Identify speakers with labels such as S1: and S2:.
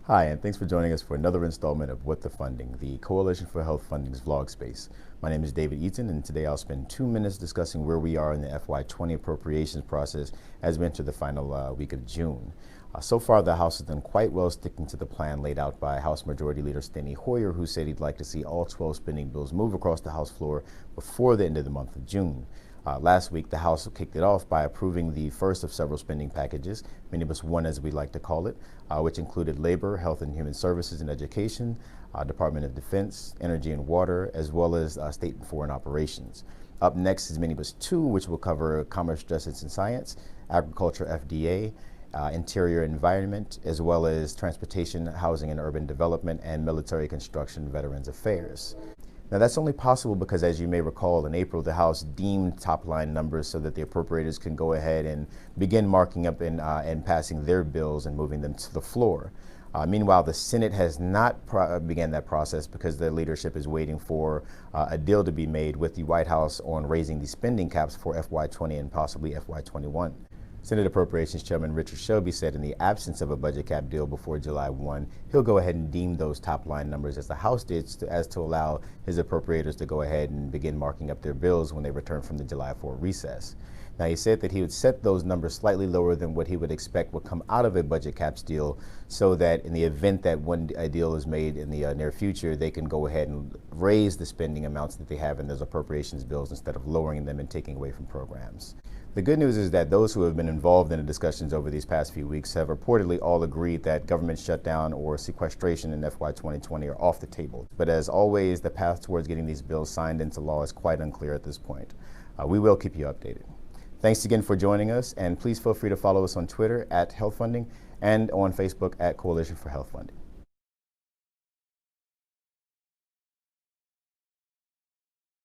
S1: Hi, and thanks for joining us for another installment of What the Funding, the Coalition for Health Funding's vlog space. My name is David Eaton, and today I'll spend 2 minutes discussing where we are in the FY20 appropriations process as we enter the final week of June. So far, the House has done quite well sticking to the plan laid out by House Majority Leader Steny Hoyer, who said he'd like to see all 12 spending bills move across the House floor before the end of the month of June. Last week, the House kicked it off by approving the first of several spending packages, Minibus 1 as we like to call it, which included labor, health and human services and education, Department of Defense, energy and water, as well as state and foreign operations. Up next is Minibus 2, which will cover commerce, justice and science, agriculture, FDA, interior environment, as well as transportation, housing and urban development, and military construction, veterans affairs. Now, that's only possible because, as you may recall, in April, the House deemed top-line numbers so that the appropriators can go ahead and begin marking up and passing their bills and moving them to the floor. Meanwhile, the Senate has not began that process because the leadership is waiting for a deal to be made with the White House on raising the spending caps for FY20 and possibly FY21. Senate Appropriations Chairman Richard Shelby said in the absence of a budget cap deal before July 1, he'll go ahead and deem those top-line numbers as the House did as to allow his appropriators to go ahead and begin marking up their bills when they return from the July 4 recess. Now, he said that he would set those numbers slightly lower than what he would expect would come out of a budget caps deal so that in the event that a deal is made in the near future, they can go ahead and raise the spending amounts that they have in those appropriations bills instead of lowering them and taking away from programs. The good news is that those who have been involved in the discussions over these past few weeks have reportedly all agreed that government shutdown or sequestration in FY 2020 are off the table. But as always, the path towards getting these bills signed into law is quite unclear at this point. We will keep you updated. Thanks again for joining us, and please feel free to follow us on Twitter @HealthFunding and on Facebook @Coalition for Health Funding.